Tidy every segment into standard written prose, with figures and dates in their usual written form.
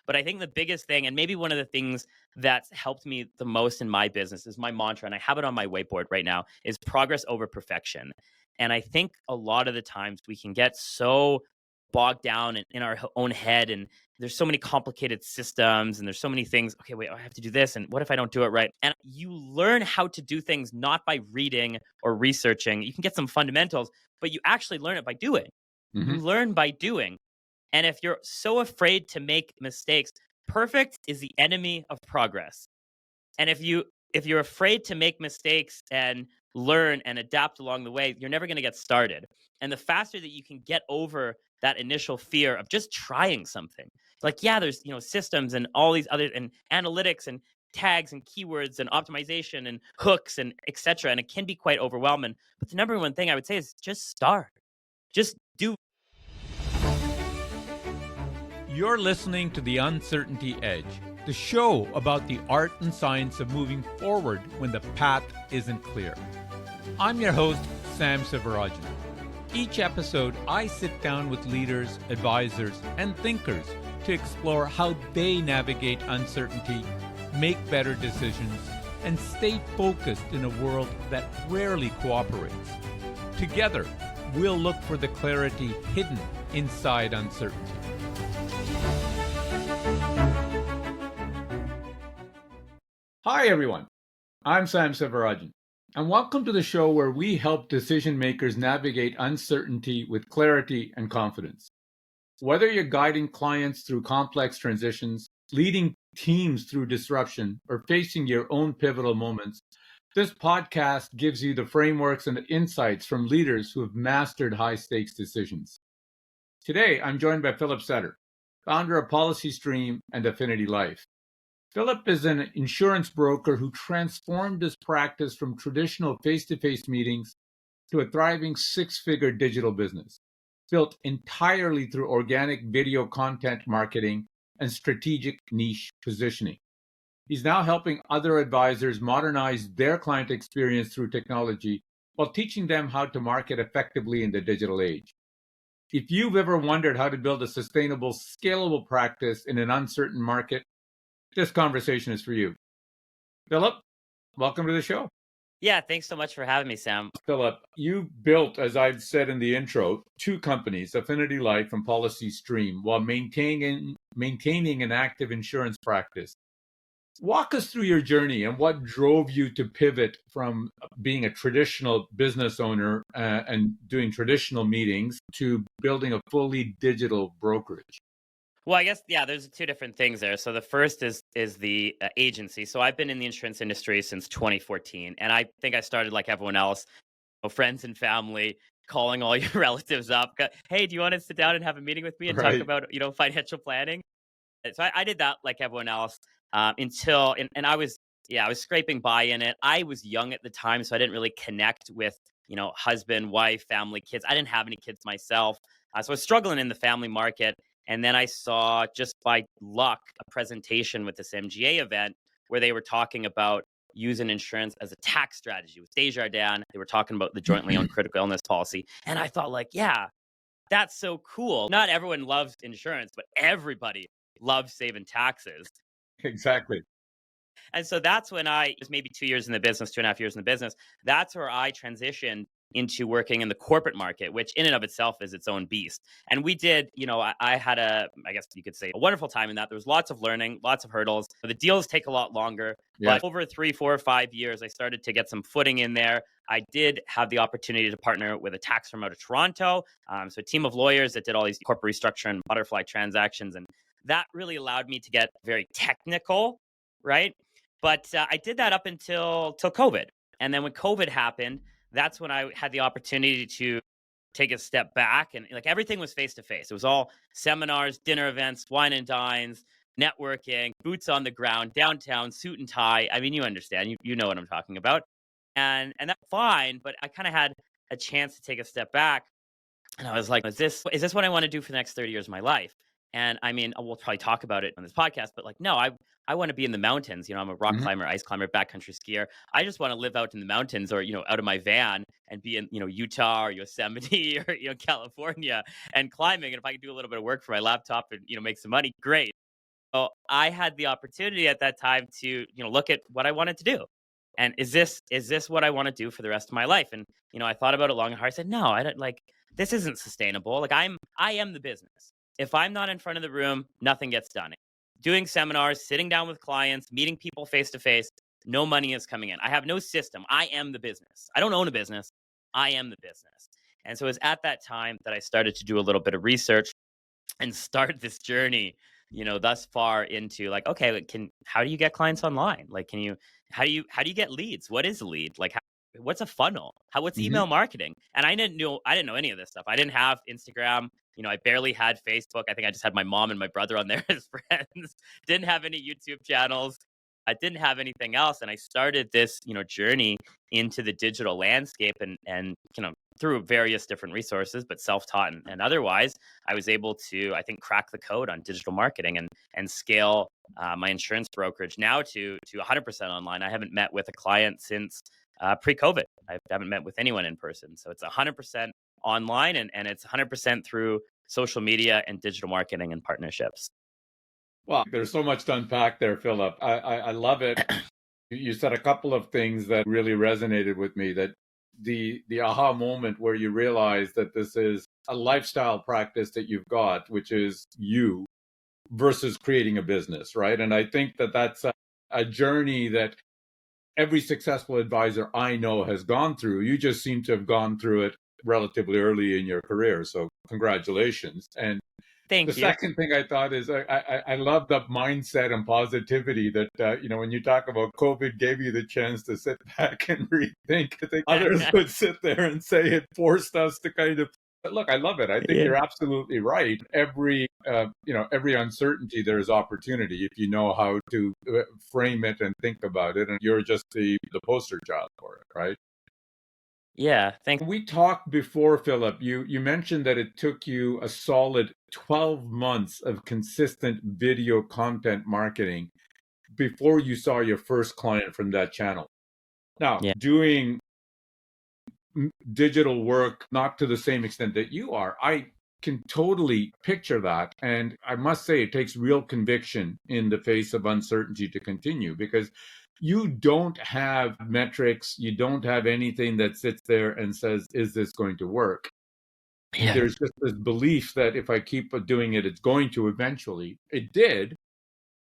But I think the biggest thing, and maybe one of the things that's helped me the most in my business, is my mantra, and I have it on my whiteboard right now, is progress over perfection. And I think a lot of the times we can get so bogged down in our own head, and there's so many complicated systems, and there's so many things. Okay, wait, I have to do this, and what if I don't do it right? And you learn how to do things not by reading or researching. You can get some fundamentals, but you actually learn it by doing. You Mhm. learn by doing. And if you're so afraid to make mistakes, perfect is the enemy of progress. And if you're afraid to make mistakes and learn and adapt along the way, you're never going to get started. And the faster that you can get over that initial fear of just trying something. Like, yeah, there's, systems and all these other and analytics and tags and keywords and optimization and hooks and etc. And it can be quite overwhelming. But the number one thing I would say is just start. Just do. You're listening to The Uncertainty Edge, the show about the art and science of moving forward when the path isn't clear. I'm your host, Sam Sivarajan. Each episode, I sit down with leaders, advisors, and thinkers to explore how they navigate uncertainty, make better decisions, and stay focused in a world that rarely cooperates. Together, we'll look for the clarity hidden inside uncertainty. Hi, everyone. I'm Sam Sivarajan, and welcome to the show where we help decision makers navigate uncertainty with clarity and confidence. Whether you're guiding clients through complex transitions, leading teams through disruption, or facing your own pivotal moments, this podcast gives you the frameworks and insights from leaders who have mastered high-stakes decisions. Today, I'm joined by Philip Sutter, founder of PolicyStream and Affinity Life. Philip is an insurance broker who transformed his practice from traditional face-to-face meetings to a thriving six-figure digital business, built entirely through organic video content marketing and strategic niche positioning. He's now helping other advisors modernize their client experience through technology while teaching them how to market effectively in the digital age. If you've ever wondered how to build a sustainable, scalable practice in an uncertain market, this conversation is for you. Philip, welcome to the show. Yeah, thanks so much for having me, Sam. Philip, you built, as I've said in the intro, two companies, Affinity Life and PolicyStream, while maintaining an active insurance practice. Walk us through your journey and what drove you to pivot from being a traditional business owner and doing traditional meetings to building a fully digital brokerage. Well, I guess, yeah, there's two different things there. So the first is the agency. So I've been in the insurance industry since 2014, and I think I started like everyone else, friends and family, calling all your relatives up. Hey, do you want to sit down and have a meeting with me and talk Right. about financial planning? So I did that like everyone else until and I was scraping by in it. I was young at the time, so I didn't really connect with husband, wife, family, kids. I didn't have any kids myself, so I was struggling in the family market. And then I saw, just by luck, a presentation with this MGA event where they were talking about using insurance as a tax strategy with Desjardins. They were talking about the jointly owned critical illness policy. And I thought, like, yeah, that's so cool. Not everyone loves insurance, but everybody loves saving taxes. Exactly. And so that's when I was maybe 2 years in the business, 2.5 years in the business. That's where I transitioned into working in the corporate market, which in and of itself is its own beast. And we did, I had I guess you could say, a wonderful time in that. There was lots of learning, lots of hurdles. The deals take a lot longer, Yes. but over 3, 4, 5 years, I started to get some footing in there. I did have the opportunity to partner with a tax firm out of Toronto. So a team of lawyers that did all these corporate restructure and butterfly transactions. And that really allowed me to get very technical, right? But I did that up until COVID. And then when COVID happened, that's when I had the opportunity to take a step back, and like everything was face to face. It was all seminars, dinner events, wine and dines, networking, boots on the ground, downtown, suit and tie. I mean, you understand, you know what I'm talking about. And that's fine, but I kind of had a chance to take a step back, and I was like, is this what I want to do for the next 30 years of my life? And I mean, we'll probably talk about it on this podcast, but like, no, I want to be in the mountains. I'm a rock climber, ice climber, backcountry skier. I just want to live out in the mountains, or, out of my van and be in, Utah or Yosemite or, California and climbing. And if I can do a little bit of work for my laptop and, make some money, great. So I had the opportunity at that time to, look at what I wanted to do. And is this what I want to do for the rest of my life? And, I thought about it long and hard. I said, no, I don't like this isn't sustainable. Like I am the business. If I'm not in front of the room, nothing gets done. Doing seminars, sitting down with clients, meeting people face to face, no money is coming in. I have no system. I am the business. I don't own a business. I am the business. And so it was at that time that I started to do a little bit of research and start this journey, thus far into like, okay, how do you get clients online? Like, how do you get leads? What is a lead? Like, what's a funnel? What's Hmm. email marketing? And I didn't know any of this stuff. I didn't have Instagram. I barely had Facebook. I think I just had my mom and my brother on there as friends. Didn't have any YouTube channels. I didn't have anything else. And I started this, journey into the digital landscape and through various different resources, but self-taught and otherwise, I was able to, I think, crack the code on digital marketing and scale my insurance brokerage now to 100% online. I haven't met with a client since pre-COVID. I haven't met with anyone in person. So it's 100% online and it's 100% through social media and digital marketing and partnerships. Well, there's so much to unpack there, Philip. I love it. You said a couple of things that really resonated with me, that the aha moment where you realize that this is a lifestyle practice that you've got, which is you versus creating a business, right? And I think that that's a journey that every successful advisor I know has gone through. You just seem to have gone through it relatively early in your career. So congratulations. And the Thank you. second thing I thought is I love the mindset and positivity that, when you talk about COVID gave you the chance to sit back and rethink. I think others would sit there and say it forced us to kind of, but look, I love it. I think Yeah. you're absolutely right. Every uncertainty, there's opportunity if you know how to frame it and think about it. And you're just the poster child for it, right? Yeah. Thank We talked before, Philip. You mentioned that it took you a solid 12 months of consistent video content marketing before you saw your first client from that channel. Now, Yeah. doing digital work, not to the same extent that you are, I can totally picture that. And I must say, it takes real conviction in the face of uncertainty to continue, because you don't have metrics, you don't have anything that sits there and says, is this going to work? Yeah. There's just this belief that if I keep doing it, it's going to eventually. It did.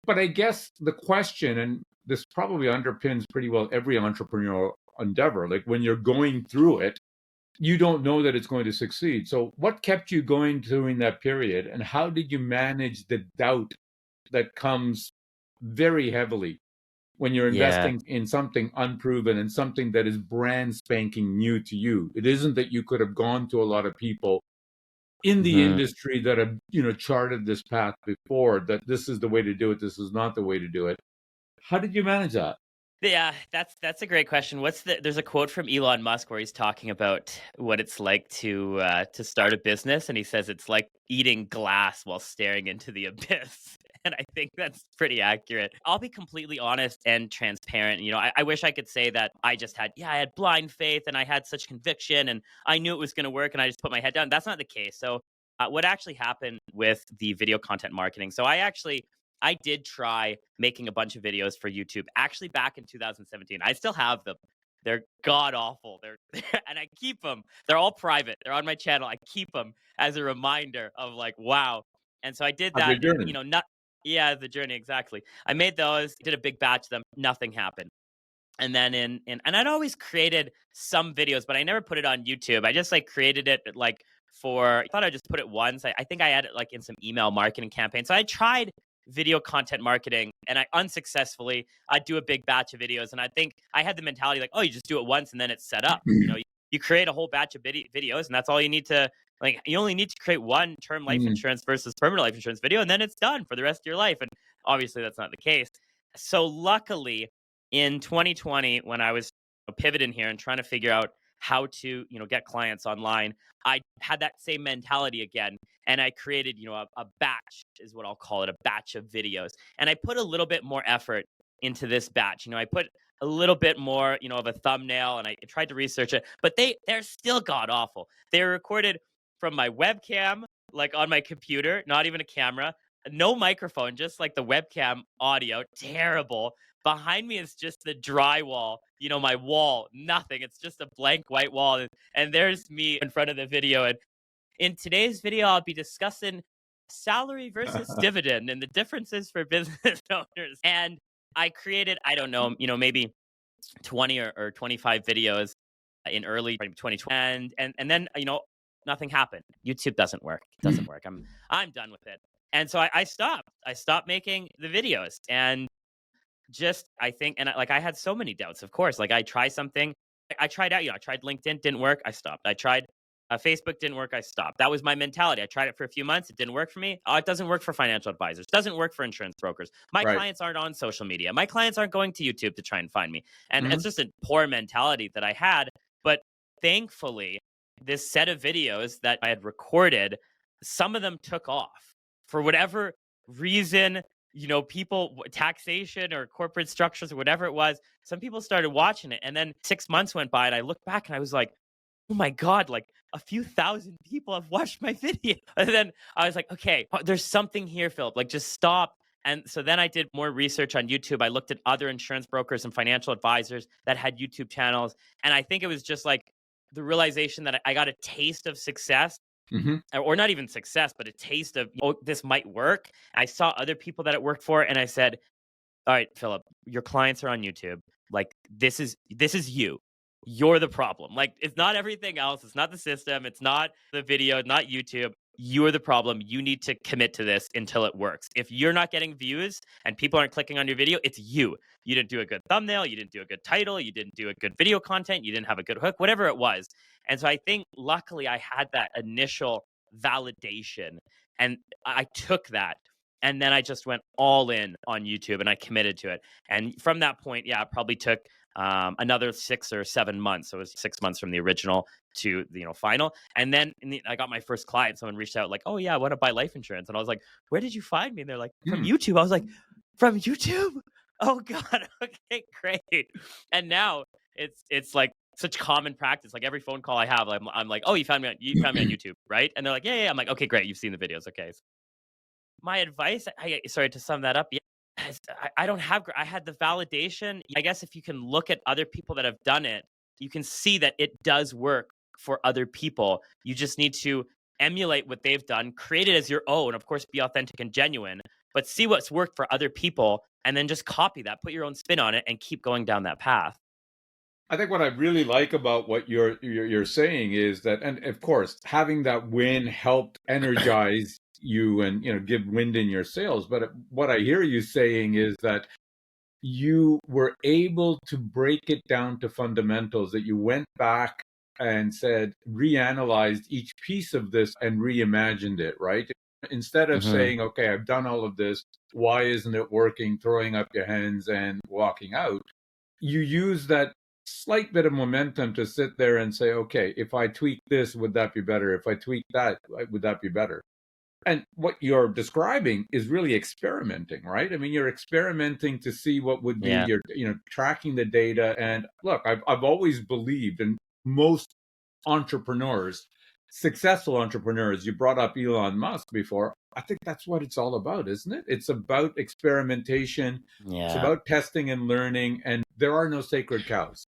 But I guess the question, and this probably underpins pretty well every entrepreneurial endeavor, like when you're going through it, you don't know that it's going to succeed. So what kept you going during that period? And how did you manage the doubt that comes very heavily when you're Yeah. investing in something unproven and something that is brand spanking new to you? It isn't that you could have gone to a lot of people in the Mhm. industry that have, charted this path before, that this is the way to do it, this is not the way to do it. How did you manage that? Yeah, that's a great question. There's a quote from Elon Musk where he's talking about what it's like to start a business, and he says it's like eating glass while staring into the abyss. And I think that's pretty accurate. I'll be completely honest and transparent. I wish I could say that I had blind faith and I had such conviction and I knew it was going to work and I just put my head down. That's not the case. So, what actually happened with the video content marketing? So I did try making a bunch of videos for YouTube actually back in 2017. I still have them. They're god awful. And I keep them. They're all private. They're on my channel. I keep them as a reminder of like, wow. And so I did Of your that and journey? not yeah, the journey exactly. I made those, did a big batch of them, nothing happened. And then and I'd always created some videos, but I never put it on YouTube. I just like created it like I thought I'd just put it once. I think I had it like in some email marketing campaign. So I tried video content marketing and I'd do a big batch of videos. And I think I had the mentality like, oh, you just do it once and then it's set up. You create a whole batch of videos and that's all you need to like. You only need to create one term life Mm. insurance versus permanent life insurance video and then it's done for the rest of your life. And obviously that's not the case. So luckily in 2020, when I was pivoting here and trying to figure out how to, get clients online, I had that same mentality again. And I created, a batch is what I'll call it, a batch of videos. And I put a little bit more effort into this batch. I put a little bit more, of a thumbnail and I tried to research it, but they're still god awful. They were recorded from my webcam, like on my computer, not even a camera. no microphone, just like the webcam audio, terrible. Behind me is just the drywall, my wall, nothing. It's just a blank white wall. And there's me in front of the video. And in today's video, I'll be discussing salary versus dividend and the differences for business owners. And I created, I don't know, maybe 20 or 25 videos in early 2020. And then, nothing happened. YouTube doesn't work. It doesn't work. I'm done with it. And so I stopped. I stopped making the videos. And I think, and I had so many doubts, of course. Like I try something, I tried out, I tried LinkedIn, didn't work. I stopped. I tried Facebook, didn't work. I stopped. That was my mentality. I tried it for a few months. It didn't work for me. Oh, it doesn't work for financial advisors. It doesn't work for insurance brokers. My Right. clients aren't on social media. My clients aren't going to YouTube to try and find me. And Mhm. it's just a poor mentality that I had. But thankfully, this set of videos that I had recorded, some of them took off for whatever reason. People, taxation or corporate structures or whatever it was, some people started watching it. And then 6 months went by and I looked back and I was like, oh my God, like a few thousand people have watched my video. And then I was like, okay, there's something here, Philip, like just stop. And so then I did more research on YouTube. I looked at other insurance brokers and financial advisors that had YouTube channels. And I think it was just like the realization that I got a taste of success, or not even success, but a taste of, this might work. I saw other people that it worked for. And I said, all right, Philip, your clients are on YouTube. Like this is you. You're the problem. Like it's not everything else. It's not the system. It's not the video, not YouTube. You're the problem. You need to commit to this until it works. If you're not getting views and people aren't clicking on your video, it's you. You didn't do a good thumbnail. You didn't do a good title. You didn't do a good video content. You didn't have a good hook, whatever it was. And so I think luckily I had that initial validation and I took that. And then I just went all in on YouTube and I committed to it. And from that point, it probably took another 6 or 7 months. So it was 6 months from the original to the final. And then I got my first client. Someone reached out like, "Oh yeah, I want to buy life insurance." And I was like, "Where did you find me?" And they're like, "From YouTube." I was like, "From YouTube? Oh God, okay, great." And now it's like such common practice. Like every phone call I have, I'm like, "Oh, you found me on YouTube, right?" And they're like, "Yeah." I'm like, "Okay, great. You've seen the videos. Okay." So my advice, sorry to sum that up. Yeah, I don't have. I had the validation. I guess if you can look at other people that have done it, you can see that it does work for other people. You just need to emulate what they've done, create it as your own. Of course, be authentic and genuine, but see what's worked for other people, and then just copy that, put your own spin on it, and keep going down that path. I think what I really like about what you're saying is that, and of course, having that win helped energize you and give wind in your sails. But what I hear you saying is that you were able to break it down to fundamentals, that you went back and said, reanalyzed each piece of this and reimagined it, right? Instead of saying, okay, I've done all of this, why isn't it working, throwing up your hands and walking out, you use that slight bit of momentum to sit there and say, okay, if I tweak this, would that be better? If I tweak that, would that be better? And what you're describing is really experimenting, right? I mean, you're experimenting to see what would be your, tracking the data. And look, I've always believed, and most entrepreneurs, successful entrepreneurs, you brought up Elon Musk before. I think that's what it's all about, isn't it? It's about experimentation. Yeah. It's about testing and learning. And there are no sacred cows.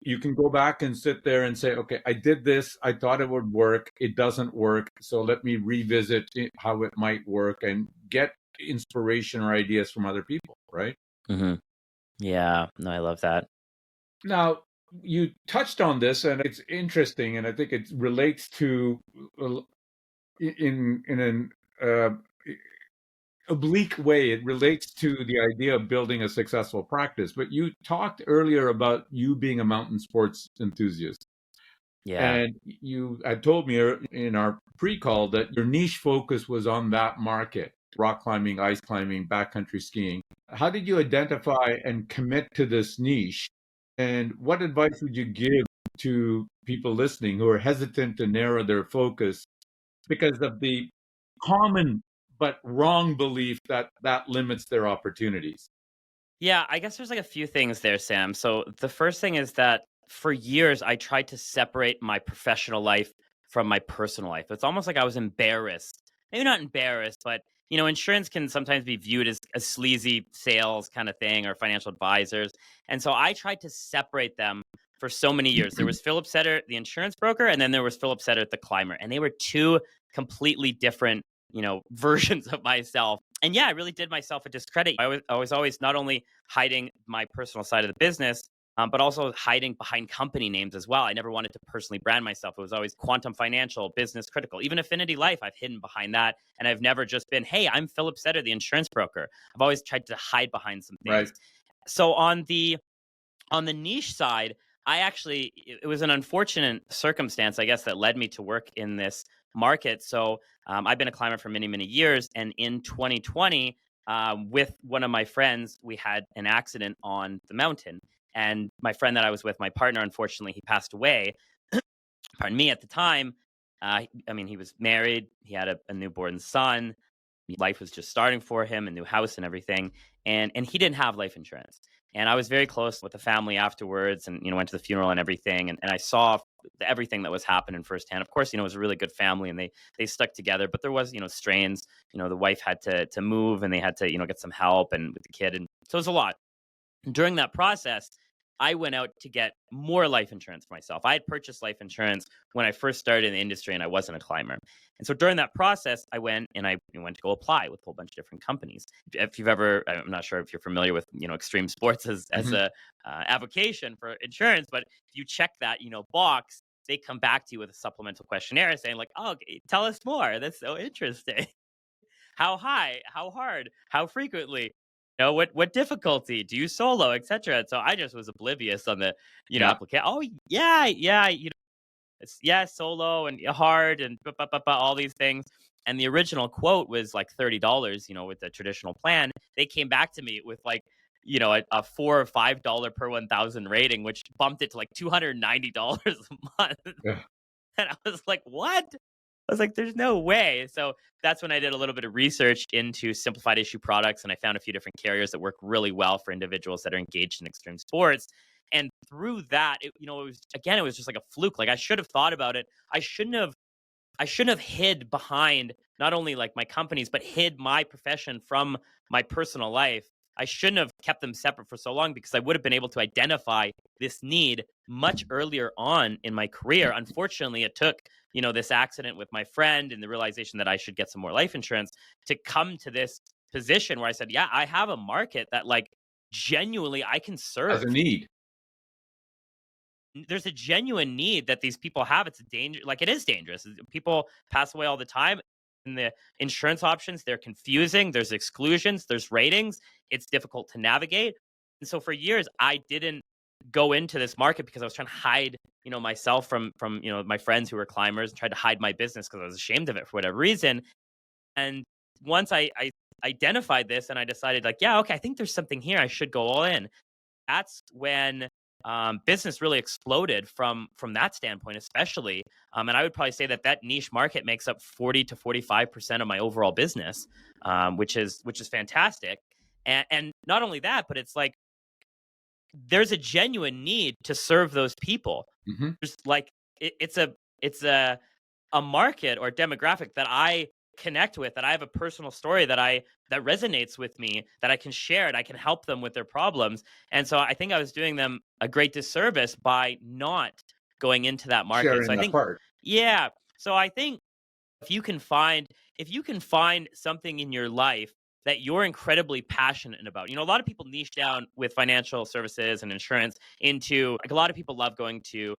You can go back and sit there and say, okay, I did this. I thought it would work. It doesn't work. So let me revisit how it might work and get inspiration or ideas from other people, right? Yeah, no, I love that. Now, you touched on this, and it's interesting, and I think it relates to, in an oblique way, it relates to the idea of building a successful practice. But you talked earlier about you being a mountain sports enthusiast. Yeah. And you had told me in our pre-call that your niche focus was on that market: rock climbing, ice climbing, backcountry skiing. How did you identify and commit to this niche? And what advice would you give to people listening who are hesitant to narrow their focus because of the common but wrong belief that limits their opportunities? Yeah, I guess there's like a few things there, Sam. So the first thing is that for years, I tried to separate my professional life from my personal life. It's almost like I was embarrassed. Maybe not embarrassed, but insurance can sometimes be viewed as a sleazy sales kind of thing or financial advisors. And so I tried to separate them for so many years. There was Philip Sutter, the insurance broker, and then there was Philip Sutter, the climber. And they were two completely different, versions of myself. And yeah, I really did myself a discredit. I was always not only hiding my personal side of the business, but also hiding behind company names as well. I never wanted to personally brand myself. It was always Quantum Financial, Business Critical, even Affinity Life. I've hidden behind that. And I've never just been, hey, I'm Philip Sutter, the insurance broker. I've always tried to hide behind some things. Right. So on the niche side, it was an unfortunate circumstance, I guess, that led me to work in this market. So I've been a climber for many, many years. And in 2020, with one of my friends, we had an accident on the mountain. And my friend that I was with, my partner, unfortunately, he passed away. Pardon me, at the time. He was married. He had a newborn son. Life was just starting for him, a new house and everything. And he didn't have life insurance. And I was very close with the family afterwards and, went to the funeral and everything. And I saw everything that was happening firsthand. Of course, it was a really good family and they stuck together, but there was, strains. The wife had to move and they had to, get some help and with the kid. And so it was a lot. During that process, I went out to get more life insurance for myself. I had purchased life insurance when I first started in the industry and I wasn't a climber. And so during that process, I went to go apply with a whole bunch of different companies. If you've ever, I'm not sure if you're familiar with, extreme sports as a avocation for insurance, but if you check that, box, they come back to you with a supplemental questionnaire saying like, oh, tell us more. That's so interesting. How high, how hard, how frequently, what difficulty, do you solo, etc. So I just was oblivious on the, application. Oh yeah, it's solo and hard and all these things. And the original quote was like $30, with the traditional plan. They came back to me with like, a $4 or $5 per 1,000 rating, which bumped it to like $290 a month. Yeah. And I was like, what? I was like, there's no way. So that's when I did a little bit of research into simplified issue products. And I found a few different carriers that work really well for individuals that are engaged in extreme sports. And through that, it was just like a fluke. Like I should have thought about it. I shouldn't have hid behind not only like my companies, but hid my profession from my personal life. I shouldn't have kept them separate for so long because I would have been able to identify this need much earlier on in my career. Unfortunately, it took, this accident with my friend and the realization that I should get some more life insurance to come to this position where I said, yeah, I have a market that like genuinely I can serve. As a need. There's a genuine need that these people have. It's it is dangerous. People pass away all the time. And the insurance options, they're confusing. There's exclusions, there's ratings. It's difficult to navigate. And so for years, I didn't go into this market because I was trying to hide, myself from my friends who were climbers, and tried to hide my business because I was ashamed of it for whatever reason. And once I identified this and I decided like, yeah, okay, I think there's something here. I should go all in. That's when business really exploded from that standpoint, especially. And I would probably say that niche market makes up 40 to 45% of my overall business, which is fantastic. And not only that, but it's like there's a genuine need to serve those people. Mm-hmm. There's like it's a market or demographic that I connect with, that I have a personal story that resonates with me, that I can share, and I can help them with their problems. And so I think I was doing them a great disservice by not going into that market. Sharing so I that think, part. yeah. So I think if you can find something in your life that you're incredibly passionate about. A lot of people niche down with financial services and insurance into, like, a lot of people love going to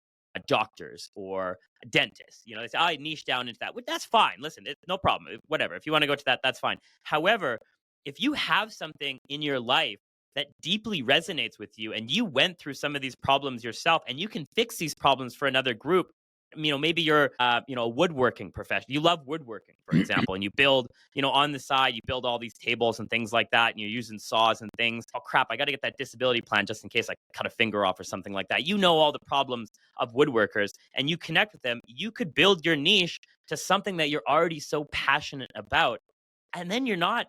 doctors or dentists. They say, I niche down into that. Well, that's fine. Listen, it's no problem. Whatever. If you want to go to that, that's fine. However, if you have something in your life that deeply resonates with you and you went through some of these problems yourself and you can fix these problems for another group, maybe you're, a woodworking professional. You love woodworking, for example, and you build, on the side, you build all these tables and things like that, and you're using saws and things. Oh, crap, I got to get that disability plan just in case I cut a finger off or something like that. All the problems of woodworkers, and you connect with them. You could build your niche to something that you're already so passionate about, and then you're not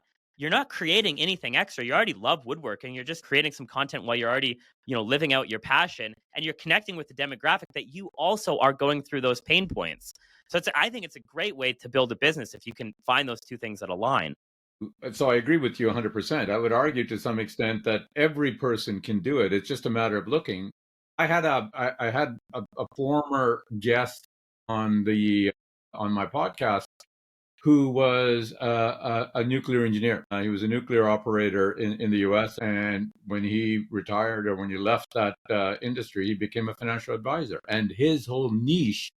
creating anything extra. You already love woodworking. You're just creating some content while you're already, living out your passion, and you're connecting with the demographic that you also are going through those pain points. So I think it's a great way to build a business if you can find those two things that align. So I agree with you 100%. I would argue to some extent that every person can do it. It's just a matter of looking. I had a former guest on my podcast who was a nuclear engineer. He was a nuclear operator in the U.S. And when he retired or when he left that industry, he became a financial advisor. And his whole niche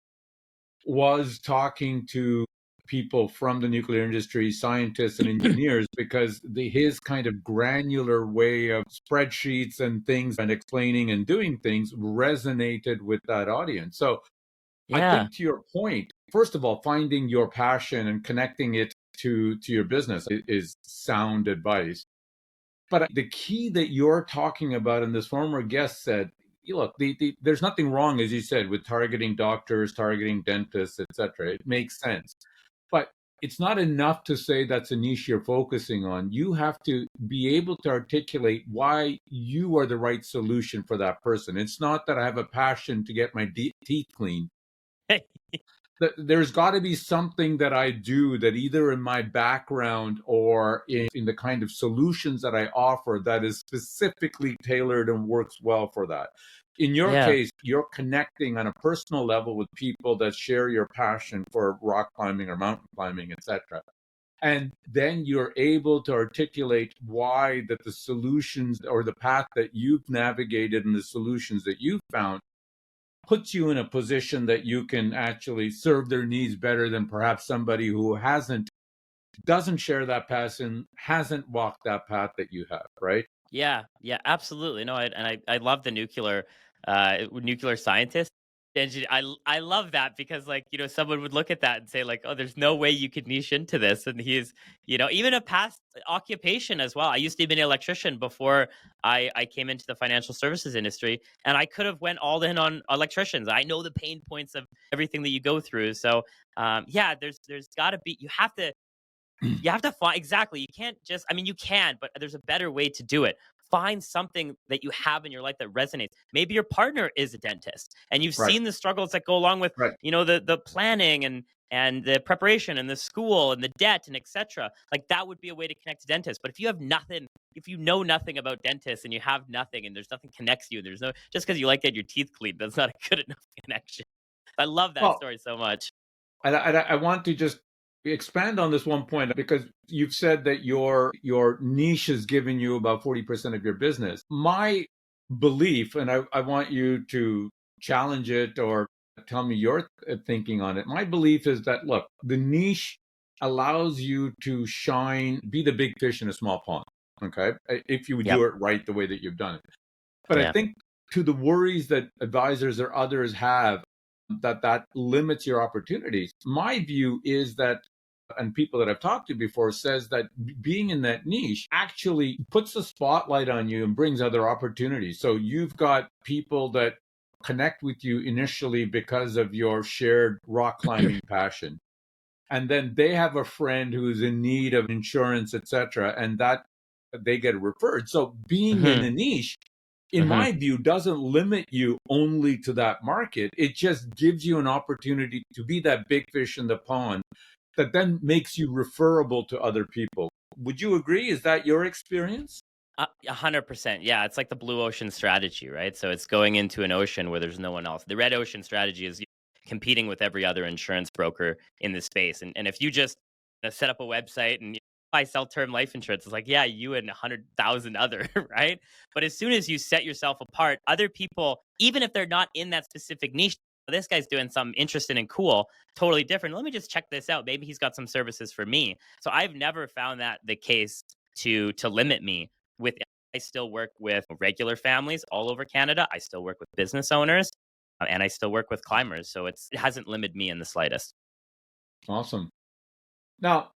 was talking to people from the nuclear industry, scientists and engineers, because his kind of granular way of spreadsheets and things and explaining and doing things resonated with that audience. So I Yeah. think to your point, first of all, finding your passion and connecting it to your business is sound advice. But the key that you're talking about, and this former guest said, look, there's nothing wrong, as you said, with targeting doctors, targeting dentists, etc. It makes sense. But it's not enough to say that's a niche you're focusing on. You have to be able to articulate why you are the right solution for that person. It's not that I have a passion to get my teeth cleaned. There's got to be something that I do that either in my background or in the kind of solutions that I offer that is specifically tailored and works well for that. In your Yeah. case, you're connecting on a personal level with people that share your passion for rock climbing or mountain climbing, etc. And then you're able to articulate why that the solutions or the path that you've navigated and the solutions that you've found puts you in a position that you can actually serve their needs better than perhaps somebody who doesn't share that passion, hasn't walked that path that you have, right? Yeah, yeah, absolutely. No, I love the nuclear scientist. I love that because like someone would look at that and say like, oh, there's no way you could niche into this, and he's even a past occupation as well. I used to be an electrician before I came into the financial services industry, and I could have went all in on electricians. I know the pain points of everything that you go through. So yeah, there's got to be you have to find exactly. You can't just, I mean, you can, but there's a better way to do it. Find something that you have in your life that resonates. Maybe your partner is a dentist and you've Right, seen the struggles that go along with, right. the planning and the preparation and the school and the debt and etc. Like that would be a way to connect to dentists. But if you have nothing, if you know nothing about dentists and you have nothing and there's nothing connects you, and there's no, just because you like to get your teeth cleaned, that's not a good enough connection. I love that Well, story so much. I want to just expand on this one point because you've said that your niche has given you about 40% of your business. My belief, and I want you to challenge it or tell me your thinking on it. My belief is that, look, the niche allows you to shine, be the big fish in a small pond. Okay. If you Yep. do it right the way that you've done it. But I Yeah. think to the worries that advisors or others have that limits your opportunities. My view is that, and people that I've talked to before says that being in that niche actually puts a spotlight on you and brings other opportunities. So you've got people that connect with you initially because of your shared rock climbing passion. And then they have a friend who's in need of insurance, etc., and that they get referred. So being in Hmm. a niche, in Hmm. my view, doesn't limit you only to that market. It just gives you an opportunity to be that big fish in the pond that then makes you referable to other people. Would you agree? Is that your experience? 100%. Yeah, it's like the blue ocean strategy, right? So it's going into an ocean where there's no one else. The red ocean strategy is competing with every other insurance broker in this space. And if you just set up a website and I sell term life insurance, it's like, yeah, you and 100,000 other, right? But as soon as you set yourself apart, other people, even if they're not in that specific niche, this guy's doing something interesting and cool, totally different. Let me just check this out. Maybe he's got some services for me. So I've never found that the case to limit me with. I still work with regular families all over Canada. I still work with business owners, and I still work with climbers. So it hasn't limited me in the slightest. Awesome. Now,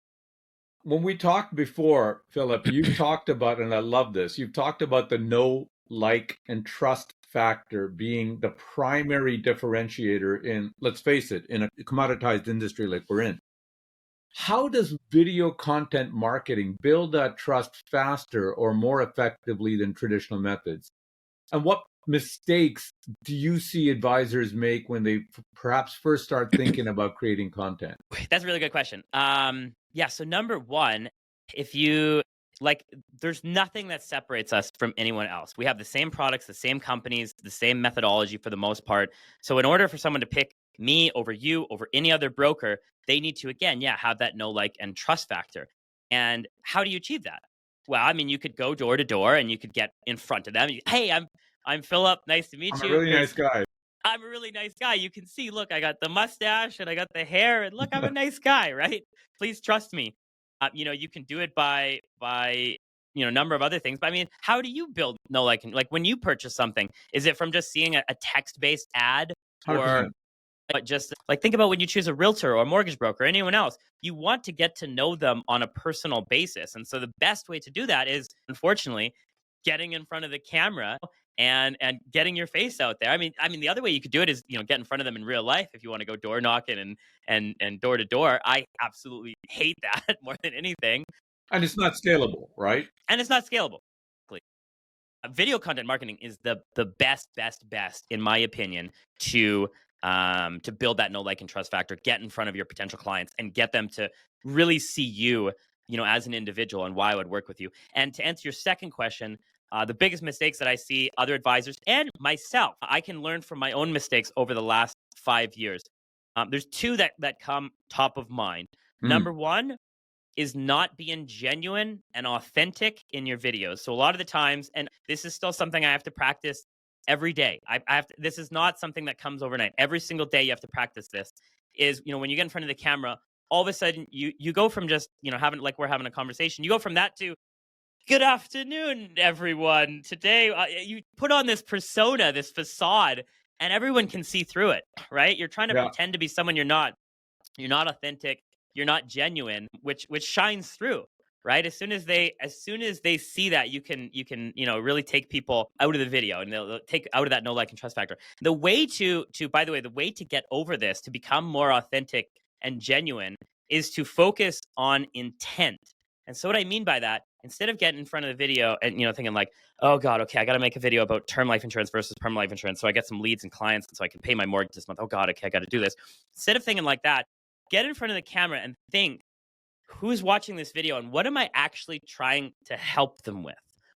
when we talked before, Philip, you've talked about, and I love this, you've talked about the know, like, and trust factor being the primary differentiator in, let's face it, in a commoditized industry like we're in. How does video content marketing build that trust faster or more effectively than traditional methods? And what mistakes do you see advisors make when they perhaps first start thinking about creating content? That's a really good question. Yeah. So number one, if you like, there's nothing that separates us from anyone else. We have the same products, the same companies, the same methodology for the most part. So in order for someone to pick me over you, over any other broker, they need to, again, have that know, like, and trust factor. And how do you achieve that? Well, I mean, you could go door to door and you could get in front of them. Hey, I'm Philip. Nice to meet I'm a you. really nice guy. I'm a really nice guy. You can see, look, I got the mustache and I got the hair, and look, I'm a nice guy, right? Please trust me. You can do it by a number of other things. But I mean, how do you build know, like when you purchase something? Is it from just seeing a text based ad, or 100%. just like think about when you choose a realtor or a mortgage broker or anyone else? You want to get to know them on a personal basis, and so the best way to do that is, unfortunately, getting in front of the camera and getting your face out there. I mean, the other way you could do it is, get in front of them in real life if you want to go door knocking and door to door. I absolutely hate that more than anything, And it's not scalable, right? and it's not scalable. Video content marketing is the best in my opinion to build that know, like, and trust factor, get in front of your potential clients and get them to really see you, as an individual and why I would work with you. And to answer your second question, the biggest mistakes that I see other advisors and myself, I can learn from my own mistakes over the last 5 years. There's two that come top of mind. Mm. Number one is not being genuine and authentic in your videos. So a lot of the times, and this is still something I have to practice every day. I have to, this is not something that comes overnight. Every single day you have to practice this. Is, when you get in front of the camera, all of a sudden you go from just, having, like, we're having a conversation. You go from that to, good afternoon, everyone. Today, you put on this persona, this facade, and everyone can see through it, right? You're trying to Yeah. pretend to be someone you're not. You're not authentic. You're not genuine, which shines through, right? As soon as they see that, you can really take people out of the video, and they'll take out of that know, like, and trust factor. The way to by the way, the way to get over this, to become more authentic and genuine, is to focus on intent. And so what I mean by that, instead of getting in front of the video and thinking like, oh God, okay, I got to make a video about term life insurance versus perm life insurance, so I get some leads and clients, and so I can pay my mortgage this month. Oh God, okay, I got to do this. Instead of thinking like that, get in front of the camera and think, who's watching this video and what am I actually trying to help them with?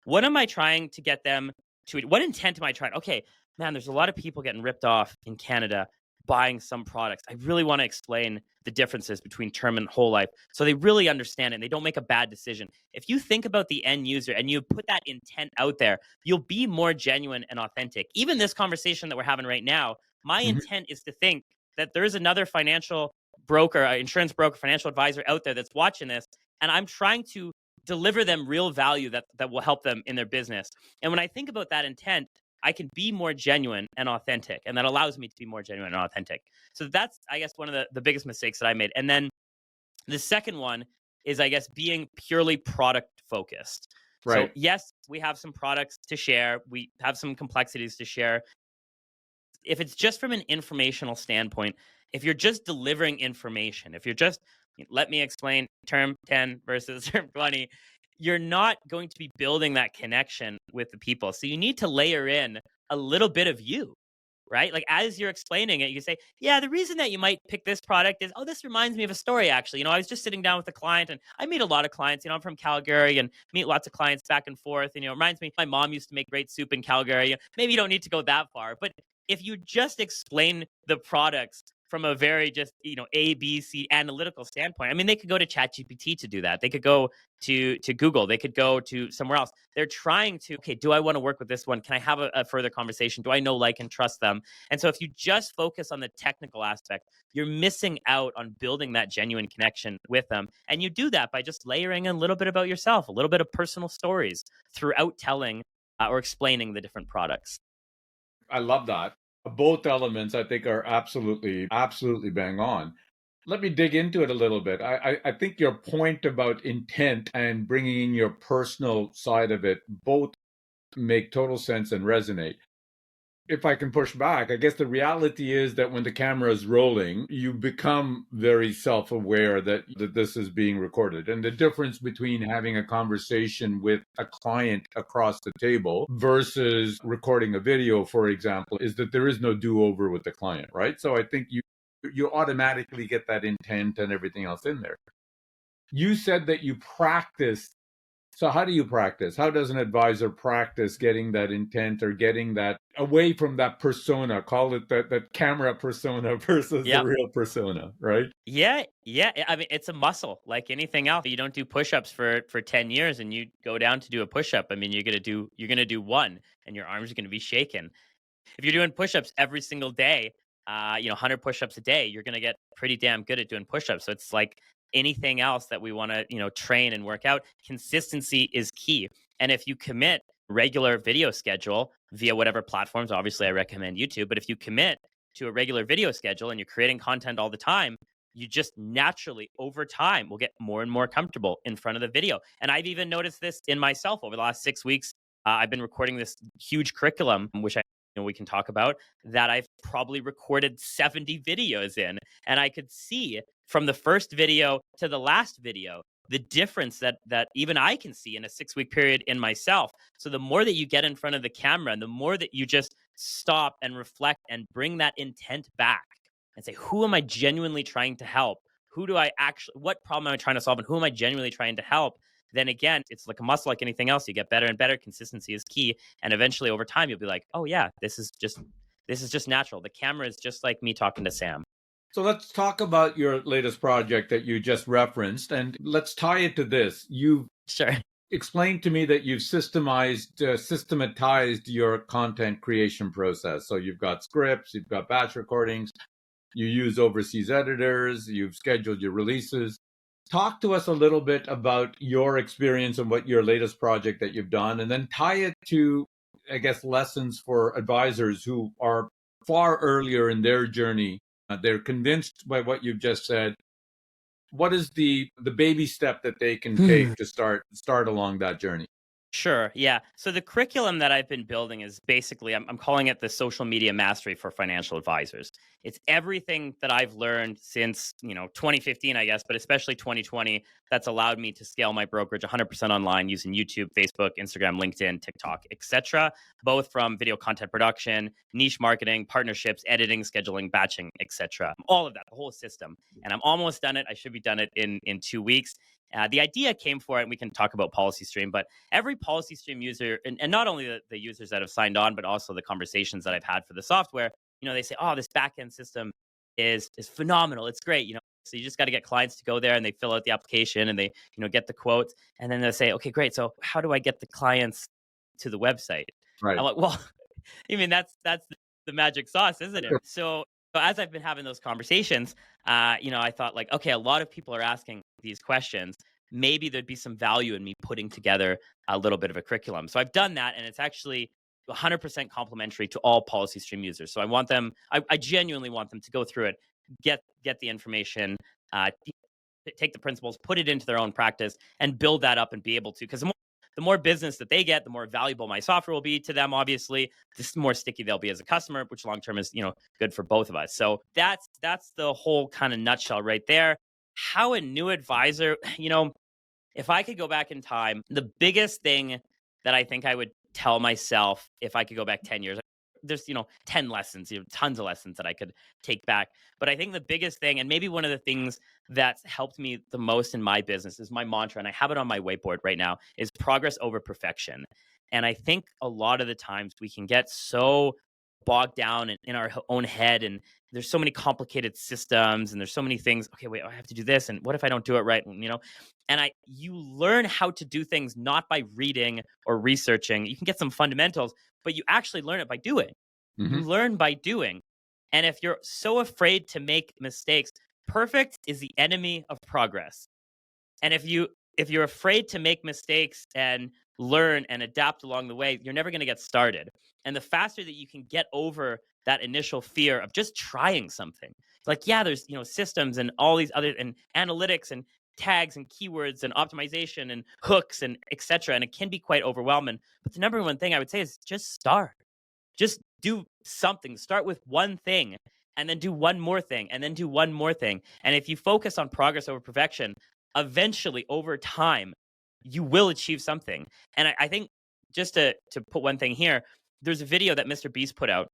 What am I trying to get them to? What intent am I trying? Okay, man, there's a lot of people getting ripped off in Canada buying some products. I really want to explain the differences between term and whole life so they really understand it and they don't make a bad decision. If you think about the end user and you put that intent out there, you'll be more genuine and authentic. Even this conversation that we're having right now, my intent is to think that there is another financial broker, insurance broker, financial advisor out there that's watching this, and I'm trying to deliver them real value that will help them in their business. And when I think about that intent, I can be more genuine and authentic, and that allows me to be more genuine and authentic. So that's, I guess, one of the biggest mistakes that I made. And then the second one is, I guess, being purely product focused. Right. So yes, we have some products to share. We have some complexities to share. If it's just from an informational standpoint, if you're just delivering information, if you're just, let me explain term 10 versus term 20, you're not going to be building that connection with the people. So you need to layer in a little bit of you, right? Like, as you're explaining it, you say, yeah, the reason that you might pick this product is, oh, this reminds me of a story, actually. I was just sitting down with a client, and I meet a lot of clients. I'm from Calgary and meet lots of clients back and forth. And, it reminds me, my mom used to make great soup in Calgary. Maybe you don't need to go that far. But if you just explain the products from a very just, A, B, C analytical standpoint, I mean, they could go to ChatGPT to do that. They could go to Google. They could go to somewhere else. They're trying to, okay, do I want to work with this one? Can I have a further conversation? Do I know, like, and trust them? And so if you just focus on the technical aspect, you're missing out on building that genuine connection with them. And you do that by just layering in a little bit about yourself, a little bit of personal stories throughout telling or explaining the different products. I love that. Both elements, I think, are absolutely bang on. Let me dig into it a little bit. I think your point about intent and bringing in your personal side of it both make total sense and resonate. If I can push back, I guess the reality is that when the camera is rolling, you become very self-aware that this is being recorded. And the difference between having a conversation with a client across the table versus recording a video, for example, is that there is no do-over with the client, right? So I think you automatically get that intent and everything else in there. You said that you practice. So how do you practice? How does an advisor practice getting that intent or getting that away from that persona? Call it that camera persona versus the Yep. real persona, right? Yeah, yeah. I mean, it's a muscle like anything else. You don't do push-ups for 10 years and you go down to do a push-up. I mean, you're gonna do one and your arms are gonna be shaking. If you're doing push-ups every single day, 100 push-ups a day, you're gonna get pretty damn good at doing push-ups. So it's like anything else that we want to, train and work out. Consistency is key. And if you commit regular video schedule via whatever platforms, obviously I recommend YouTube, but if you commit to a regular video schedule and you're creating content all the time, you just naturally over time will get more and more comfortable in front of the video. And I've even noticed this in myself over the last 6 weeks. I've been recording this huge curriculum, which we can talk about, that I've probably recorded 70 videos in. And I could see from the first video to the last video the difference that even I can see in a 6 week period in myself. So the more that you get in front of the camera and the more that you just stop and reflect and bring that intent back and say, who am I genuinely trying to help? What problem am I trying to solve? And who am I genuinely trying to help? Then again, it's like a muscle, like anything else. You get better and better. Consistency is key. And eventually over time, you'll be like, oh yeah, this is just natural. The camera is just like me talking to Sam. So let's talk about your latest project that you just referenced, and let's tie it to this. You've Sure. explained to me that you've systematized your content creation process. So you've got scripts, you've got batch recordings, you use overseas editors, you've scheduled your releases. Talk to us a little bit about your experience and what your latest project that you've done, and then tie it to, I guess, lessons for advisors who are far earlier in their journey. They're convinced by what you've just said. What is the baby step that they can take to start along that journey? Sure. Yeah. So the curriculum that I've been building is basically, I'm calling it the social media mastery for financial advisors. It's everything that I've learned since, 2015, I guess, but especially 2020, that's allowed me to scale my brokerage 100% online using YouTube, Facebook, Instagram, LinkedIn, TikTok, etc. Both from video content production, niche marketing, partnerships, editing, scheduling, batching, etc. All of that, the whole system. And I'm almost done it. I should be done it in 2 weeks. The idea came for it, and we can talk about PolicyStream, but every PolicyStream user, and not only the users that have signed on, but also the conversations that I've had for the software, they say, oh, this backend system is phenomenal. It's great. So you just got to get clients to go there and they fill out the application and they, get the quotes. And then they'll say, okay, great. So how do I get the clients to the website? Right. I'm like, well, I mean, that's the magic sauce, isn't it? So as I've been having those conversations, I thought like, okay, a lot of people are asking these questions. Maybe there'd be some value in me putting together a little bit of a curriculum. So I've done that, and it's actually 100% complimentary to all PolicyStream users. So I genuinely want them to go through it, get the information, take the principles, put it into their own practice, and build that up and be able to. Because the more business that they get, the more valuable my software will be to them, obviously. The more sticky they'll be as a customer, which long term is, good for both of us. So that's the whole kind of nutshell right there. How a new advisor, if I could go back in time, the biggest thing that I think I would tell myself if I could go back 10 years, there's, 10 lessons, tons of lessons that I could take back. But I think the biggest thing, and maybe one of the things that's helped me the most in my business, is my mantra, and I have it on my whiteboard right now, is progress over perfection. And I think a lot of the times we can get so bogged down in our own head, and there's so many complicated systems, and there's so many things. Okay, wait, I have to do this, and what if I don't do it right? And you learn how to do things not by reading or researching. You can get some fundamentals, but you actually learn it by doing. Mm-hmm. You learn by doing. And if you're so afraid to make mistakes, perfect is the enemy of progress. And if you're afraid to make mistakes and learn and adapt along the way, you're never going to get started. And the faster that you can get over that initial fear of just trying something, like, yeah, there's, systems and all these other, and analytics and tags and keywords and optimization and hooks and etc. And it can be quite overwhelming. But the number one thing I would say is just start. Just do something. Start with one thing and then do one more thing and then do one more thing. And if you focus on progress over perfection, eventually over time, you will achieve something. And I think just to put one thing here, there's a video that Mr. Beast put out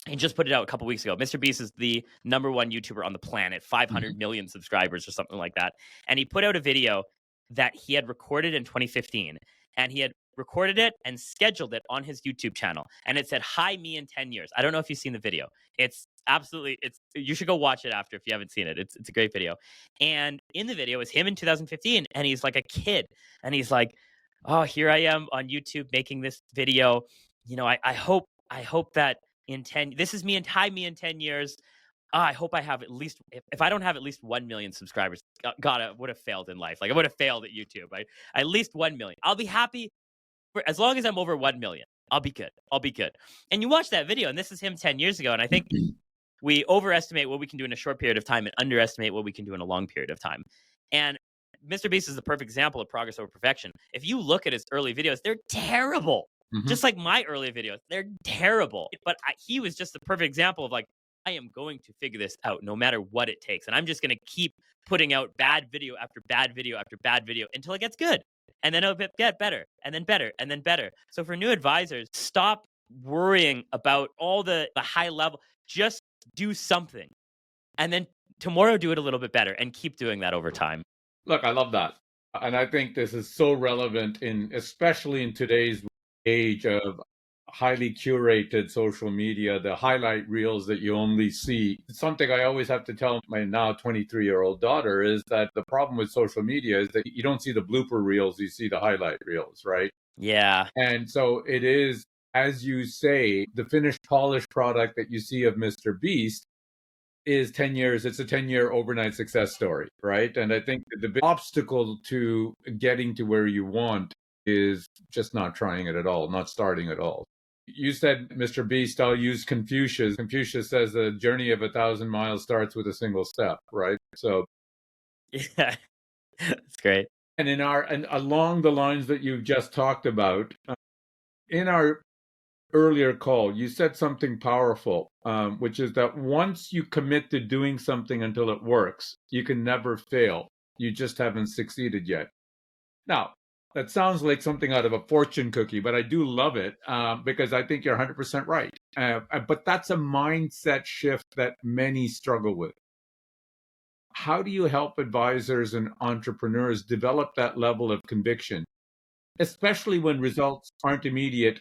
He just put it out a couple weeks ago. Mr. Beast is the #1 YouTuber on the planet, 500 million subscribers or something like that. And he put out a video that he had recorded in 2015. And he had recorded it and scheduled it on his YouTube channel. And it said, "Hi, me in 10 years." I don't know if you've seen the video. It's absolutely, you should go watch it after if you haven't seen it. It's a great video. And in the video is him in 2015. And he's like a kid. And he's like, "Oh, here I am on YouTube making this video. I hope that this is me and hi me in 10 years. I hope I have at least, if I don't have at least 1 million subscribers, God, I would have failed in life. Like I would have failed at YouTube, right? At least 1 million. I'll be happy as long as I'm over 1 million. I'll be good. And you watch that video and this is him 10 years ago. And I think we overestimate what we can do in a short period of time and underestimate what we can do in a long period of time. And Mr. Beast is the perfect example of progress over perfection. If you look at his early videos, they're terrible. Just like my early videos, they're terrible. But he was just the perfect example of like, I am going to figure this out no matter what it takes. And I'm just going to keep putting out bad video after bad video after bad video until it gets good. And then it'll get better and then better and then better. So for new advisors, stop worrying about all the high level. Just do something. And then tomorrow do it a little bit better and keep doing that over time. Look, I love that. And I think this is so relevant especially in today's age of highly curated social media, the highlight reels that you only see. Something I always have to tell my now 23-year-old daughter is that the problem with social media is that you don't see the blooper reels, you see the highlight reels, right? Yeah. And so it is, as you say, the finished polished product that you see of Mr. Beast is 10 years. It's a 10-year overnight success story, right? And I think the big obstacle to getting to where you want is just not trying it at all, not starting at all. You said, Mr. Beast, I'll use Confucius. Confucius says the journey of 1,000 miles starts with a single step, right? So, yeah, that's great. And and along the lines that you've just talked about, in our earlier call, you said something powerful, which is that once you commit to doing something until it works, you can never fail. You just haven't succeeded yet. Now, that sounds like something out of a fortune cookie, but I do love it because I think you're 100% right. But that's a mindset shift that many struggle with. How do you help advisors and entrepreneurs develop that level of conviction, especially when results aren't immediate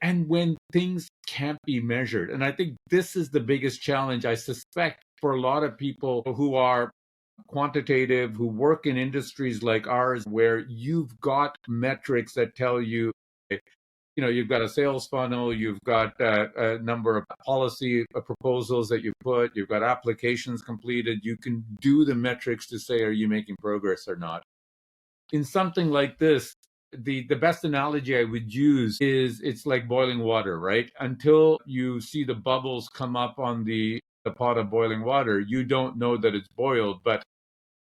and when things can't be measured? And I think this is the biggest challenge, I suspect, for a lot of people who are quantitative, who work in industries like ours, where you've got metrics that tell you, you've got a sales funnel, you've got a number of policy proposals that you put, you've got applications completed. You can do the metrics to say, are you making progress or not? In something like this, the best analogy I would use is it's like boiling water, right? Until you see the bubbles come up on the pot of boiling water, you don't know that it's boiled. But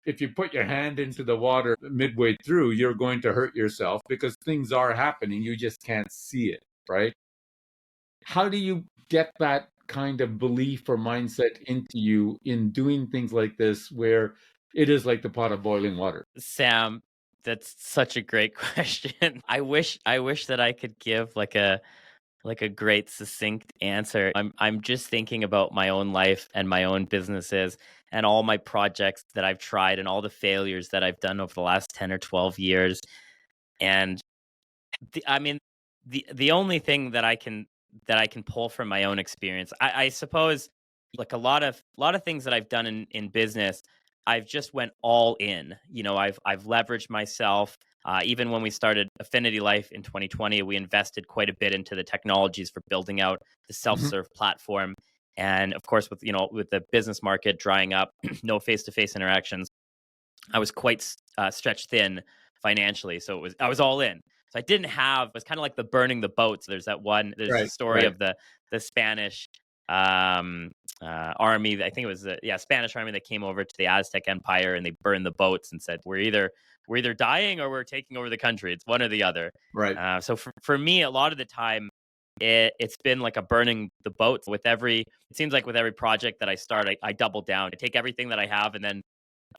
if you put your hand into the water midway through, you're going to hurt yourself because things are happening. You just can't see it, right? How do you get that kind of belief or mindset into you in doing things like this where it is like the pot of boiling water? Sam, that's such a great question. I wish that I could give like a great succinct answer. I'm just thinking about my own life and my own businesses and all my projects that I've tried and all the failures that I've done over the last 10 or 12 years. And the only thing that I can pull from my own experience, I suppose, like a lot of things that I've done in business, I've just went all in. I've leveraged myself. Even when we started Affinity Life in 2020, we invested quite a bit into the technologies for building out the self-serve platform. And of course, with the business market drying up, no face-to-face interactions, I was quite stretched thin financially. So I was all in. So it was kind of like the burning the boats. There's a story of the Spanish army. I think it was the Spanish army that came over to the Aztec Empire and they burned the boats and said, we're either dying or we're taking over the country. It's one or the other. Right. So for me, a lot of the time, it's been like a burning the boats. It seems like with every project that I start, I double down. I take everything that I have and then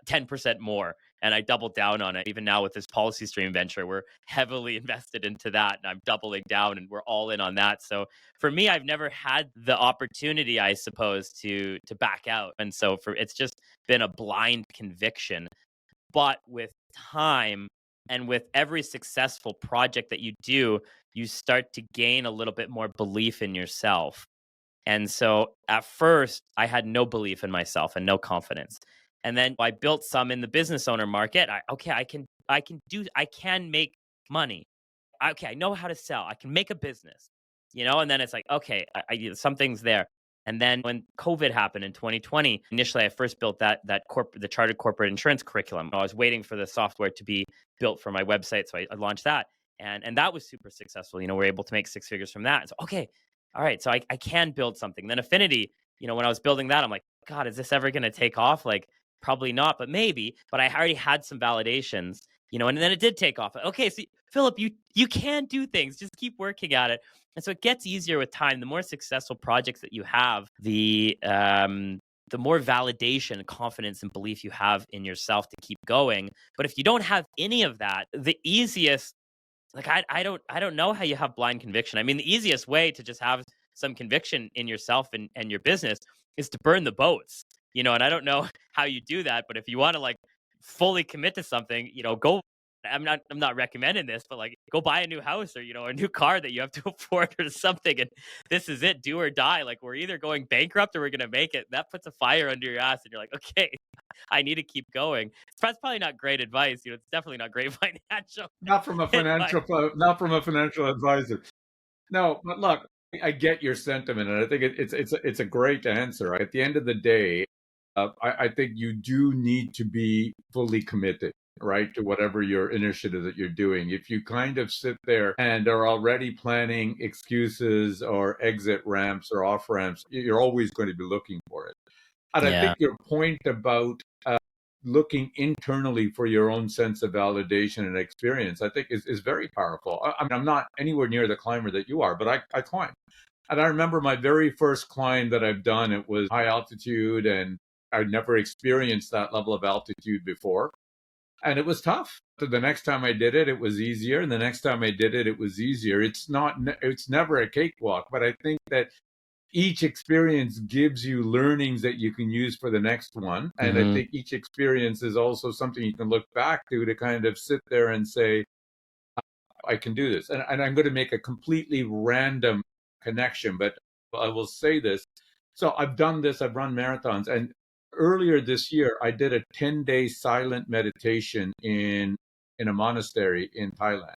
10% more. And I doubled down on it. Even now with this PolicyStream venture, we're heavily invested into that. And I'm doubling down and we're all in on that. So for me, I've never had the opportunity, I suppose, to back out. And so it's just been a blind conviction. But with time and with every successful project that you do, you start to gain a little bit more belief in yourself. And so at first, I had no belief in myself and no confidence. And then I built some in the business owner market. I can make money. Okay, I know how to sell. I can make a business, and then it's like, okay, something's there. And then when COVID happened in 2020, initially I first built the chartered corporate insurance curriculum. I was waiting for the software to be built for my website, so I launched that, and that was super successful. We're able to make six figures from that. And so okay, all right, so I can build something. Then Affinity, when I was building that, I'm like, God, is this ever going to take off? Like, probably not, but maybe. But I already had some validations, and then it did take off. Okay, so Philip, you can do things. Just keep working at it. And so it gets easier with time. The more successful projects that you have, the more validation and confidence and belief you have in yourself to keep going. But if you don't have any of that, the easiest, like I don't know how you have blind conviction. I mean, the easiest way to just have some conviction in yourself and your business is to burn the boats. And I don't know how you do that, but if you want to like fully commit to something, go. I'm not recommending this, but like go buy a new house or a new car that you have to afford or something, and this is it, do or die. Like we're either going bankrupt or we're gonna make it. That puts a fire under your ass, and you're like, okay, I need to keep going. That's probably not great advice. It's definitely not great financial. Not from a financial advisor. No, but look, I get your sentiment, and I think it's a great answer. At the end of the day, I think you do need to be fully committed, right, to whatever your initiative that you're doing. If you kind of sit there and are already planning excuses or exit ramps or off ramps, you're always going to be looking for it. And I think your point about looking internally for your own sense of validation and experience, I think is very powerful. I mean, I'm not anywhere near the climber that you are, but I climb. And I remember my very first climb that I've done, it was high altitude, and I'd never experienced that level of altitude before. And it was tough. So the next time I did it, it was easier. And the next time I did it, it was easier. It's never a cakewalk, but I think that each experience gives you learnings that you can use for the next one. And I think each experience is also something you can look back to kind of sit there and say, I can do this. And I'm going to make a completely random connection, but I will say this. So I've done this, I've run marathons, and earlier this year, I did a 10-day silent meditation in a monastery in Thailand.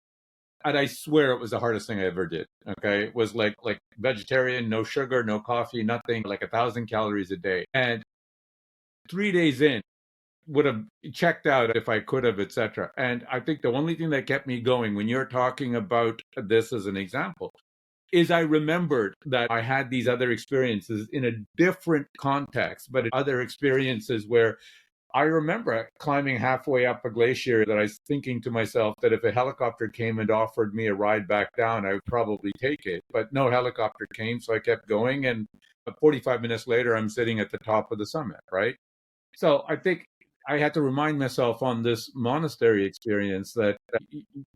And I swear it was the hardest thing I ever did. Okay. It was like vegetarian, no sugar, no coffee, nothing, like 1,000 calories a day. And 3 days in, would have checked out if I could have, etc. And I think the only thing that kept me going when you're talking about this as an example is I remembered that I had these other experiences in a different context, but other experiences where I remember climbing halfway up a glacier that I was thinking to myself that if a helicopter came and offered me a ride back down, I would probably take it. But no helicopter came, so I kept going. And 45 minutes later, I'm sitting at the top of the summit, right? So I think I had to remind myself on this monastery experience that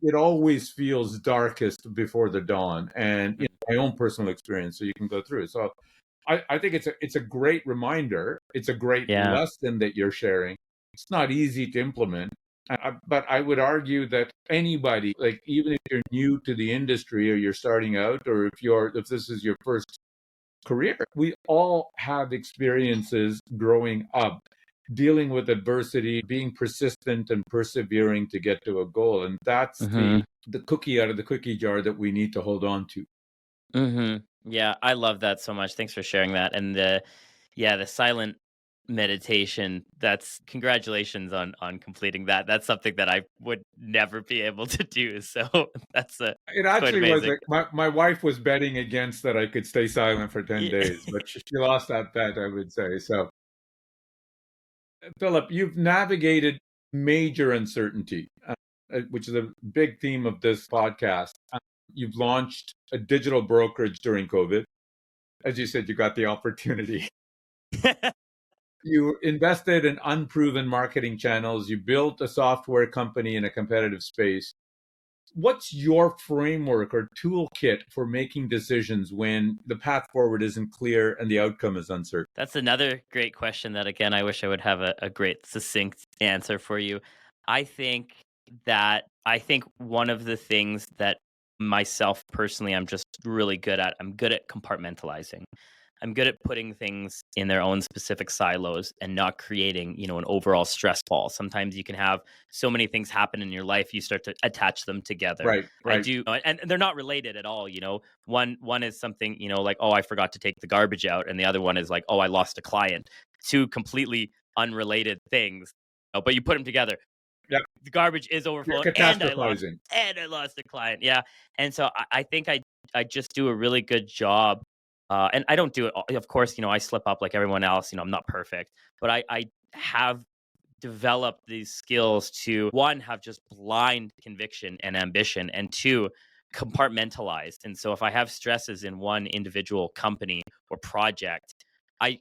it always feels darkest before the dawn, and in my own personal experience, so you can go through it. So I think it's a great reminder. It's a great lesson that you're sharing. It's not easy to implement, but I would argue that anybody, like even if you're new to the industry or you're starting out, or if this is your first career, we all have experiences growing up, dealing with adversity, being persistent and persevering to get to a goal. And that's the cookie out of the cookie jar that we need to hold on to. Yeah, I love that so much. Thanks for sharing that. And the silent meditation, that's congratulations on completing that. That's something that I would never be able to do. So it actually was my wife was betting against that I could stay silent for 10 days, but she lost that bet, I would say. So Philip, you've navigated major uncertainty, which is a big theme of this podcast. You've launched a digital brokerage during COVID. As you said, you got the opportunity. You invested in unproven marketing channels. You built a software company in a competitive space. What's your framework or toolkit for making decisions when the path forward isn't clear and the outcome is uncertain? That's another great question that, again, I wish I would have a great succinct answer for you. I think one of the things that myself personally I'm just really good at, I'm good at compartmentalizing. I'm good at putting things in their own specific silos and not creating, an overall stress ball. Sometimes you can have so many things happen in your life, you start to attach them together. Right, I right. do, and they're not related at all. One is something, like, oh, I forgot to take the garbage out, and the other one is like, oh, I lost a client. Two completely unrelated things, but you put them together. Yep. The garbage is You're overflowing, catastrophizing. and I lost a client. Yeah, and so I think I just do a really good job. And I don't do it. Of course, I slip up like everyone else. I'm not perfect, but I have developed these skills to, one, have just blind conviction and ambition, and two, compartmentalized. And so if I have stresses in one individual company or project, I